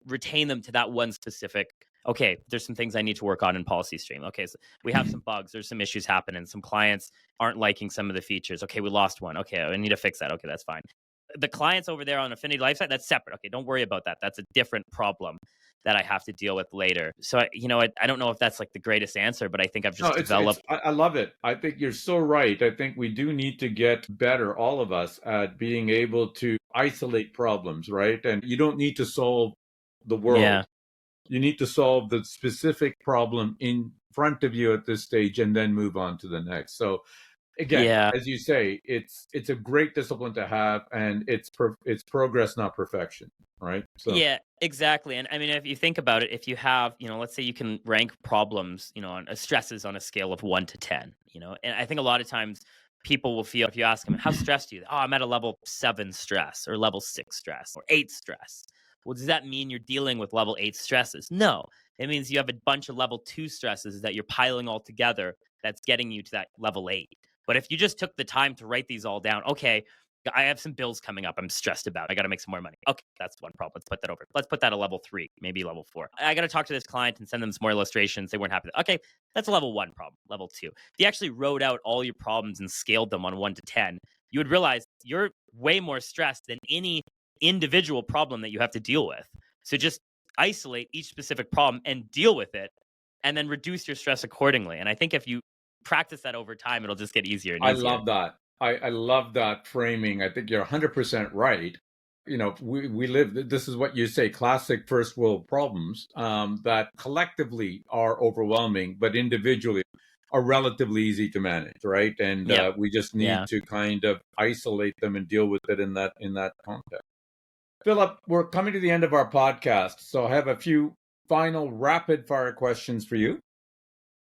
retain them to that one specific. Okay, there's some things I need to work on in PolicyStream. Okay, so we have some bugs. There's some issues happening. Some clients aren't liking some of the features. Okay, we lost one. Okay, I need to fix that. Okay, that's fine. The clients over there on Affinity Life side, that's separate. Okay, don't worry about that. That's a different problem that I have to deal with later. So, I don't know if that's like the greatest answer, but I think I've No, just developed. I love it. I think you're so right. I think we do need to get better, all of us, at being able to isolate problems, right? And you don't need to solve the world. Yeah. You need to solve the specific problem in front of you at this stage and then move on to the next. So again, Yeah. as you say, it's a great discipline to have, and it's progress, not perfection, right? So Yeah, exactly. And I mean, if you think about it, if you have, let's say you can rank problems, on stresses on a scale of 1 to 10, and I think a lot of times people will feel, if you ask them, how stressed are you? Oh, I'm at a level 7 stress or level 6 stress or 8 stress. Well, does that mean you're dealing with level 8 stresses? No, it means you have a bunch of level 2 stresses that you're piling all together that's getting you to that level 8. But if you just took the time to write these all down, okay, I have some bills coming up I'm stressed about. I got to make some more money. Okay, that's one problem. Let's put that over. Let's put that at level 3, maybe level 4. I got to talk to this client and send them some more illustrations. They weren't happy. Okay, that's a level 1 problem. Level 2. If you actually wrote out all your problems and scaled them on 1 to 10, you would realize you're way more stressed than any individual problem that you have to deal with. So just isolate each specific problem and deal with it, and then reduce your stress accordingly. And I think if you practice that over time, it'll just get easier and I easier. love that. I love that framing. I think you're 100% right. We live, this is what you say, classic first world problems that collectively are overwhelming, but individually are relatively easy to manage, right? And Yep. we just need Yeah. to kind of isolate them and deal with it in that context. Philip, we're coming to the end of our podcast, so I have a few final rapid fire questions for you.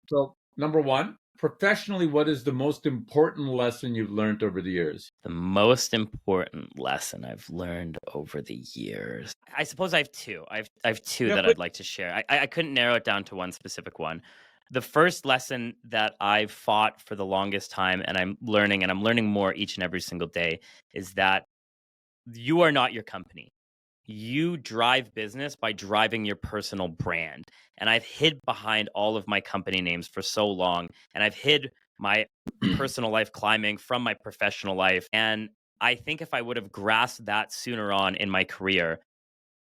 So, number one, professionally, what is the most important lesson you've learned over the years? The most important lesson I've learned over the years. I suppose I have two. I have two Yeah, that but I'd like to share. I couldn't narrow it down to one specific one. The first lesson that I've fought for the longest time, and I'm learning more each and every single day, is that you are not your company. You drive business by driving your personal brand. And I've hid behind all of my company names for so long, and I've hid my personal life climbing from my professional life. And I think if I would have grasped that sooner on in my career,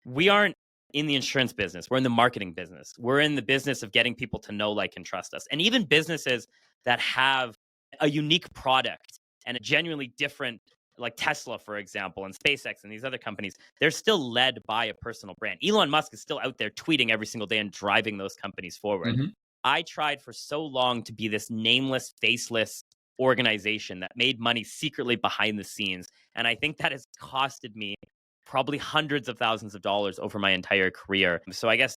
we aren't in the insurance business. We're in the marketing business. We're in the business of getting people to know, like, and trust us. And even businesses that have a unique product and a genuinely different, like Tesla, for example, and SpaceX and these other companies, they're still led by a personal brand. Elon Musk is still out there tweeting every single day and driving those companies forward. Mhm. I tried for so long to be this nameless, faceless organization that made money secretly behind the scenes. And I think that has costed me probably hundreds of thousands of dollars over my entire career. So I guess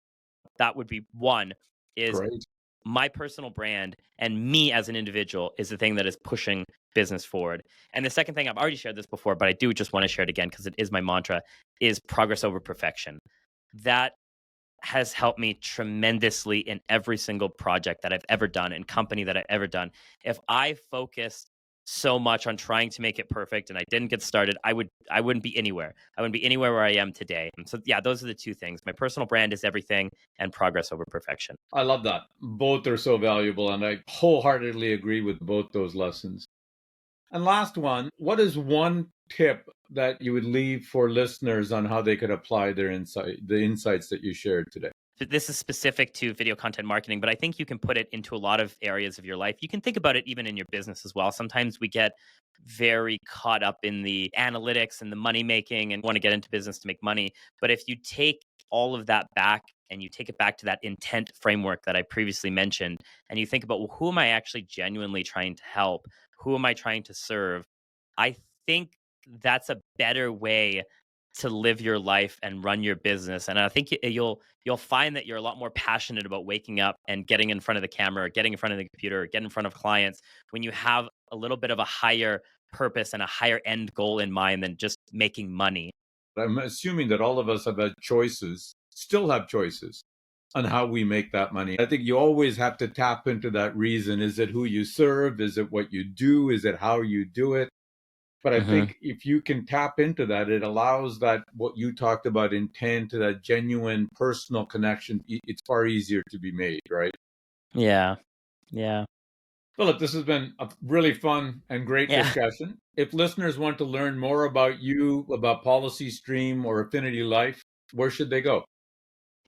that would be one, is Great. my personal brand and me as an individual is the thing that is pushing business forward. And the second thing, I've already shared this before, but I do just want to share it again because it is my mantra, is progress over perfection. That has helped me tremendously in every single project that I've ever done and company that I've ever done. If I focus so much on trying to make it perfect and I didn't get started, I wouldn't be anywhere. I wouldn't be anywhere where I am today. And so yeah, those are the two things. My personal brand is everything, and progress over perfection. I love that. Both are so valuable, and I wholeheartedly agree with both those lessons. And last one, what is one tip that you would leave for listeners on how they could apply the insights that you shared today? This is specific to video content marketing, but I think you can put it into a lot of areas of your life. You can think about it even in your business as well. Sometimes we get very caught up in the analytics and the money making and want to get into business to make money. But if you take all of that back and you take it back to that intent framework that I previously mentioned, and you think about, well, who am I actually genuinely trying to help? Who am I trying to serve? I think that's a better way to live your life and run your business. And I think you'll find that you're a lot more passionate about waking up and getting in front of the camera, or getting in front of the computer, or getting in front of clients when you have a little bit of a higher purpose and a higher end goal in mind than just making money. I'm assuming that all of us have had choices, still have choices on how we make that money. I think you always have to tap into that reason. Is it who you serve? Is it what you do? Is it how you do it? But I think if you can tap into that, it allows that, what you talked about, intent, to that genuine personal connection. It's far easier to be made, right? Yeah. Yeah. Philip, this has been a really fun and great discussion. If listeners want to learn more about you, about PolicyStream or Affinity Life, where should they go?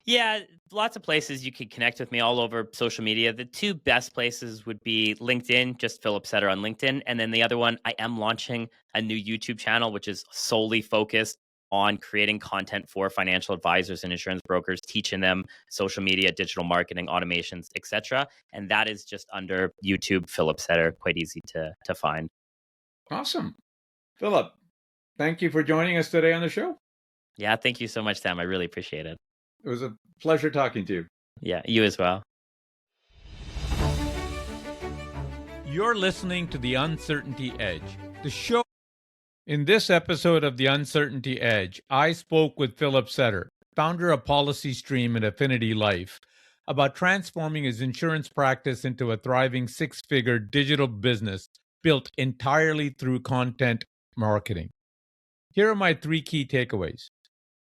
Yeah, lots of places you could connect with me all over social media. The two best places would be LinkedIn, just Philip Sutter on LinkedIn. And then the other one, I am launching a new YouTube channel, which is solely focused on creating content for financial advisors and insurance brokers, teaching them social media, digital marketing, automations, etc. And that is just under YouTube, Philip Sutter, quite easy to find. Awesome. Philip, thank you for joining us today on the show. Yeah, thank you so much, Sam. I really appreciate it. It was a pleasure talking to you. Yeah, you as well. You're listening to The Uncertainty Edge, the show. In this episode of The Uncertainty Edge, I spoke with Philip Sutter, founder of PolicyStream and Affinity Life, about transforming his insurance practice into a thriving six-figure digital business built entirely through content marketing. Here are my three key takeaways.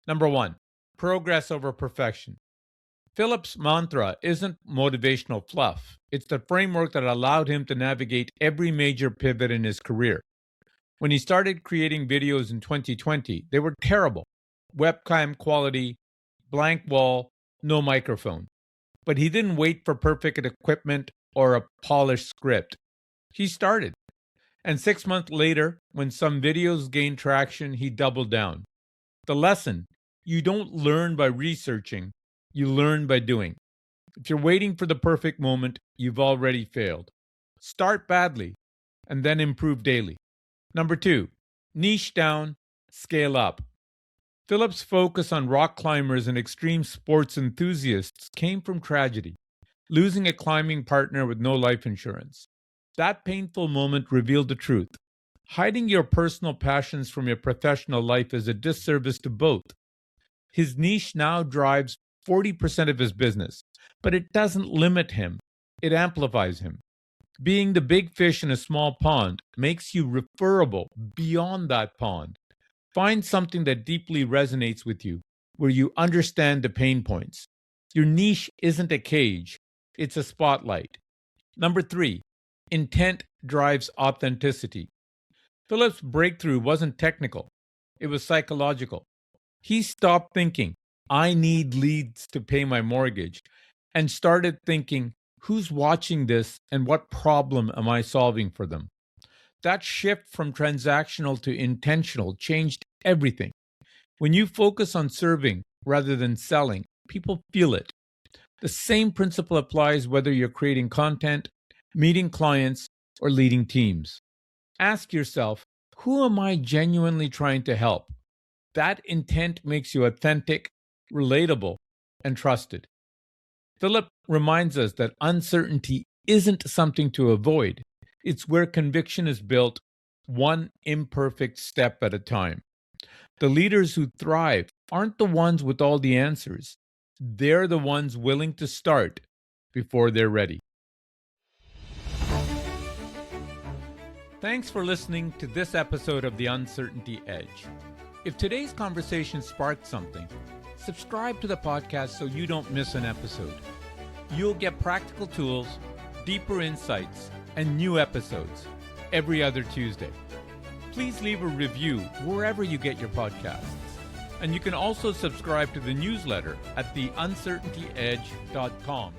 Number one, progress over perfection. Philip's mantra isn't motivational fluff. It's the framework that allowed him to navigate every major pivot in his career. When he started creating videos in 2020, they were terrible. Webcam quality, blank wall, no microphone. But he didn't wait for perfect equipment or a polished script. He started. And 6 months later, when some videos gained traction, he doubled down. The lesson: you don't learn by researching, you learn by doing. If you're waiting for the perfect moment, you've already failed. Start badly, and then improve daily. Number two, niche down, scale up. Philip's focus on rock climbers and extreme sports enthusiasts came from tragedy, losing a climbing partner with no life insurance. That painful moment revealed the truth. Hiding your personal passions from your professional life is a disservice to both. His niche now drives 40% of his business, but it doesn't limit him. It amplifies him. Being the big fish in a small pond makes you referable beyond that pond. Find something that deeply resonates with you, where you understand the pain points. Your niche isn't a cage, it's a spotlight. Number three, intent drives authenticity. Philip's breakthrough wasn't technical, it was psychological. He stopped thinking, I need leads to pay my mortgage, and started thinking, who's watching this and what problem am I solving for them? That shift from transactional to intentional changed everything. When you focus on serving rather than selling, people feel it. The same principle applies whether you're creating content, meeting clients, or leading teams. Ask yourself, who am I genuinely trying to help? That intent makes you authentic, relatable, and trusted. Philip reminds us that uncertainty isn't something to avoid. It's where conviction is built, one imperfect step at a time. The leaders who thrive aren't the ones with all the answers. They're the ones willing to start before they're ready. Thanks for listening to this episode of The Uncertainty Edge. If today's conversation sparked something, subscribe to the podcast so you don't miss an episode. You'll get practical tools, deeper insights, and new episodes every other Tuesday. Please leave a review wherever you get your podcasts. And you can also subscribe to the newsletter at theuncertaintyedge.com.